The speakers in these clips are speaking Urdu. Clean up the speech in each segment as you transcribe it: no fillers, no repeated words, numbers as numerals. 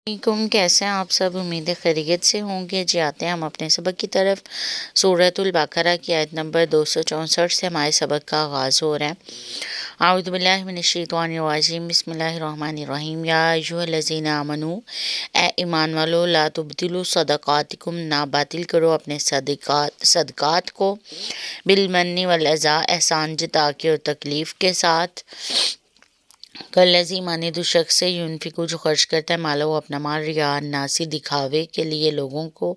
علیکم، کیسے ہیں آپ سب؟ امید ہے خیریت سے ہوں گے۔ جی آتے ہیں ہم اپنے سبق کی طرف۔ سورۃ البقرہ کی آیت نمبر 264 سے ہمارے سبق کا آغاز ہو رہا ہے۔ اعوذ باللہ من الشیطان الرجیم، بسم اللہ الرحمن الرحیم۔ یا ایھا الذین آمنوا، اے ایمان والو، لا تبطلوا صدقاتکم، نہ باطل کرو اپنے صدقات کو، بالمن والاذی، احسان جتا کے اور تکلیف کے ساتھ، کالذی مانند اس شخص سے، ينفق جو خرچ کرتا ہے، مالا وہ اپنا مال، رعاء الناس دکھاوے کے لیے لوگوں کو،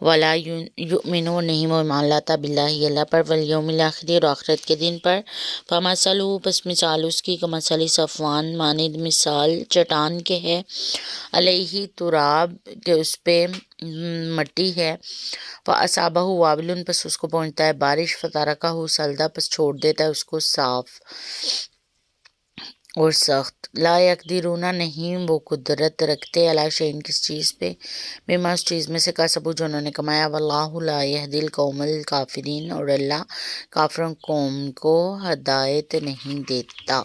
ولا یؤمن نہیں وہ ایمان لاتا، باللہ اللہ پر، والیوم الآخر اور آخرت کے دن پر، فمثلہ پس مثال اس کی، کمثل صفوان مانند مثال چٹان کے ہے، علیہ تراب کہ اس پہ مٹی ہے، فاصابہ وابل پس اس کو پہنچتا ہے بارش، فترکہ صلدا پس چھوڑ دیتا ہے اس کو صاف اور سخت، لا یقدرون نہیں وہ قدرت رکھتے، علی شیء کس چیز پہ، مما اس چیز میں سے کسبوا جو انہوں نے کمایا، واللہ لا یہدی القوم الکافرین اور اللہ کافروں قوم کو ہدایت نہیں دیتا۔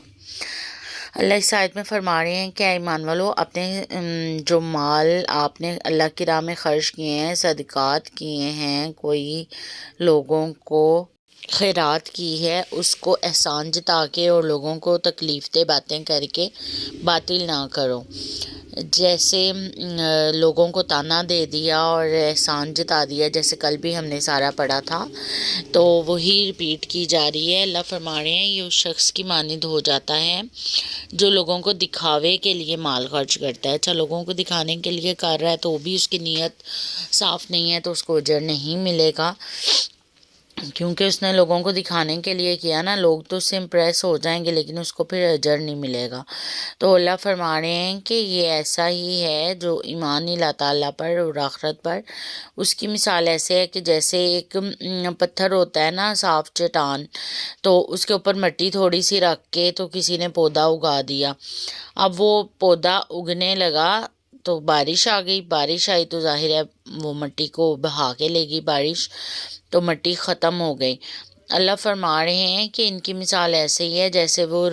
اللہ اس آیت میں فرما رہے ہیں کہ اے ایمان والو، اپنے جو مال آپ نے اللہ کی راہ میں خرچ کیے ہیں، صدقات کیے ہیں، کوئی لوگوں کو خیرات کی ہے، اس کو احسان جتا کے اور لوگوں کو تکلیف دہ باتیں کر کے باطل نہ کرو۔ جیسے لوگوں کو تانا دے دیا اور احسان جتا دیا، جیسے کل بھی ہم نے سارا پڑھا تھا، تو وہی ریپیٹ کی جا رہی ہے۔ اللہ فرما رہے ہیں یہ اس شخص کی مانند ہو جاتا ہے جو لوگوں کو دکھاوے کے لیے مال خرچ کرتا ہے۔ اچھا، لوگوں کو دکھانے کے لیے کر رہا ہے تو وہ بھی اس کی نیت صاف نہیں ہے، تو اس کو اجر نہیں ملے گا، کیونکہ اس نے لوگوں کو دکھانے کے لیے کیا نا۔ لوگ تو اس سے امپریس ہو جائیں گے لیکن اس کو پھر اجر نہیں ملے گا۔ تو اللہ فرما رہے ہیں کہ یہ ایسا ہی ہے جو ایمان نہیں لاتا اللہ پر اور آخرت پر، اس کی مثال ایسے ہے کہ جیسے ایک پتھر ہوتا ہے نا، صاف چٹان، تو اس کے اوپر مٹی تھوڑی سی رکھ کے تو کسی نے پودا اگا دیا۔ اب وہ پودا اگنے لگا تو بارش آ گئی، بارش آئی تو ظاہر ہے وہ مٹی کو بہا کے لے گی بارش، تو مٹی ختم ہو گئی۔ اللہ فرما رہے ہیں کہ ان کی مثال ایسے ہی ہے جیسے وہ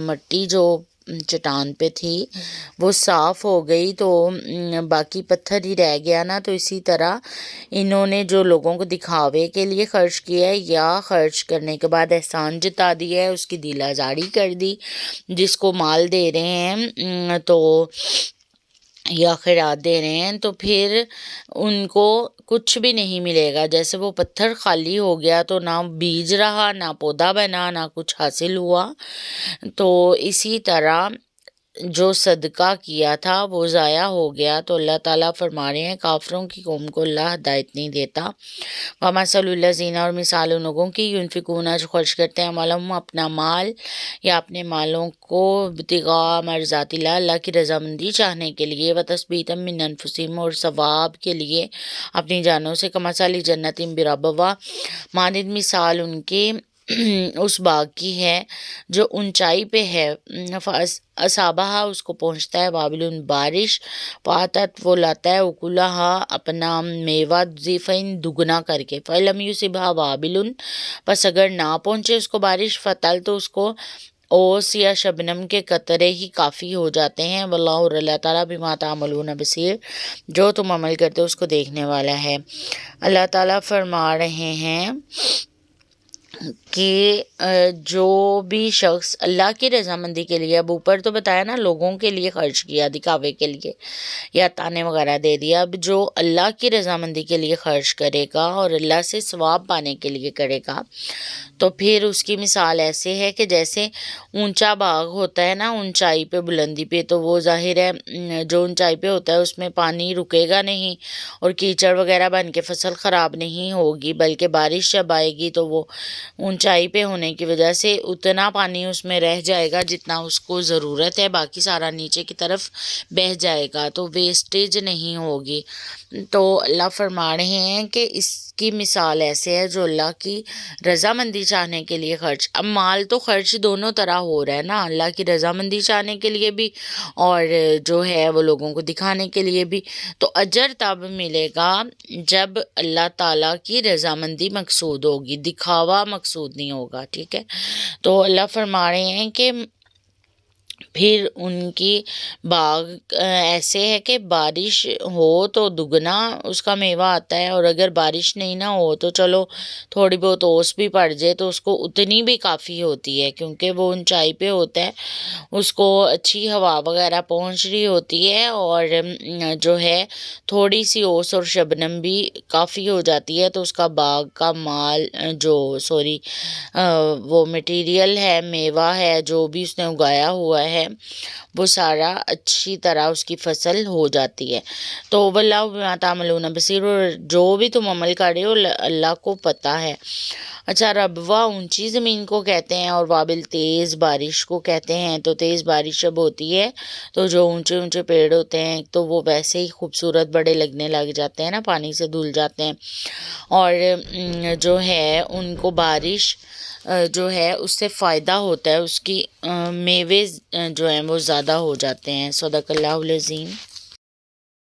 مٹی جو چٹان پہ تھی وہ صاف ہو گئی تو باقی پتھر ہی رہ گیا نا، تو اسی طرح انہوں نے جو لوگوں کو دکھاوے کے لیے خرچ کیا ہے یا خرچ کرنے کے بعد احسان جتا دیا ہے، اس کی دل آزاری کر دی، جس کو مال دے رہے ہیں تو یا خیرات دے رہے ہیں، تو پھر ان کو کچھ بھی نہیں ملے گا۔ جیسے وہ پتھر خالی ہو گیا تو نہ بیج رہا، نہ پودا بنا، نہ کچھ حاصل ہوا، تو اسی طرح جو صدقہ کیا تھا وہ ضائع ہو گیا۔ تو اللہ تعالیٰ فرما رہے ہیں کافروں کی قوم کو اللہ ہدایت نہیں دیتا۔ وَمَثَلُ الَّذِينَ اور مثال ان لوگوں کی، يُنْفِقُونَ جو خرچ کرتے ہیں، اموالهم اپنا مال یا اپنے مالوں کو، ابتغاء مرضات اللہ اللہ کی رضامندی چاہنے کے لیے، وَتَثْبِيتًا مِّنْ أَنفُسِهِمْ اور ثواب کے لیے اپنی جانوں سے، كَمَثَلِ جَنَّةٍ بِرَبْوَةٍ مانند مثال ان کے اس باغ کی ہے جو اونچائی پہ ہے، اصابہ اس کو پہنچتا ہے وابل بارش، پاتت وہ لاتا ہے اکلہا اپنا میوہ، ضعفین دگنا کر کے، فلم یصبھا وابل پس اگر نہ پہنچے اس کو بارش، فتل تو اس کو اوس یا شبنم کے قطرے ہی کافی ہو جاتے ہیں، واللہ اور اللہ تعالیٰ بما تعملون بصیر جو تم عمل کرتے ہو اس کو دیکھنے والا ہے۔ اللہ تعالیٰ فرما رہے ہیں کہ جو بھی شخص اللہ کی رضامندی کے لیے، اب اوپر تو بتایا نا لوگوں کے لیے خرچ کیا دکھاوے کے لیے یا تانے وغیرہ دے دیا، اب جو اللہ کی رضامندی کے لیے خرچ کرے گا اور اللہ سے ثواب پانے کے لیے کرے گا، تو پھر اس کی مثال ایسے ہے کہ جیسے اونچا باغ ہوتا ہے نا، اونچائی پہ بلندی پہ، تو وہ ظاہر ہے جو اونچائی پہ ہوتا ہے اس میں پانی رکے گا نہیں اور کیچڑ وغیرہ بن کے فصل خراب نہیں ہوگی، بلکہ بارش جب آئے گی تو وہ اونچائی پہ ہونے کی وجہ سے اتنا پانی اس میں رہ جائے گا جتنا اس کو ضرورت ہے، باقی سارا نیچے کی طرف بہہ جائے گا، تو ویسٹیج نہیں ہوگی۔ تو اللہ فرما رہے ہیں کہ اس کی مثال ایسے ہے جو اللہ کی رضامندی چاہنے کے لیے خرچ، اب مال تو خرچ دونوں طرح ہو رہا ہے نا، اللہ کی رضامندی چاہنے کے لیے بھی اور جو ہے وہ لوگوں کو دکھانے کے لیے بھی، تو اجر تب ملے گا جب اللہ تعالیٰ کی رضامندی مقصود ہوگی، دکھاوا مقصود نہیں ہوگا، ٹھیک ہے۔ تو اللہ فرما رہے ہیں کہ پھر ان کی باغ ایسے ہے کہ بارش ہو تو دگنا اس کا میوہ آتا ہے، اور اگر بارش نہیں نہ ہو تو چلو تھوڑی بہت اوس بھی پڑ جائے تو اس کو اتنی بھی کافی ہوتی ہے، کیونکہ وہ اونچائی پہ ہوتا ہے، اس کو اچھی ہوا وغیرہ پہنچ رہی ہوتی ہے، اور جو ہے تھوڑی سی اوس اور شبنم بھی کافی ہو جاتی ہے، تو اس کا باغ کا مال وہ مٹیریل ہے، میوہ ہے، جو بھی اس نے اگایا ہوا ہے وہ سارا اچھی طرح اس کی فصل ہو جاتی ہے۔ تو واللہ بما تعملون بصیر، اور جو بھی تم عمل کر رہے ہو اللہ کو پتہ ہے۔ اچھا، ربوہ اونچی زمین کو کہتے ہیں، اور وابل تیز بارش کو کہتے ہیں۔ تو تیز بارش جب ہوتی ہے تو جو اونچے اونچے پیڑ ہوتے ہیں تو وہ ویسے ہی خوبصورت بڑے لگنے لگ جاتے ہیں نا، پانی سے دھل جاتے ہیں، اور جو ہے ان کو بارش جو ہے اس سے فائدہ ہوتا ہے، اس کی میوے جو ہیں وہ زیادہ ہو جاتے ہیں۔ صدق اللہ العظیم۔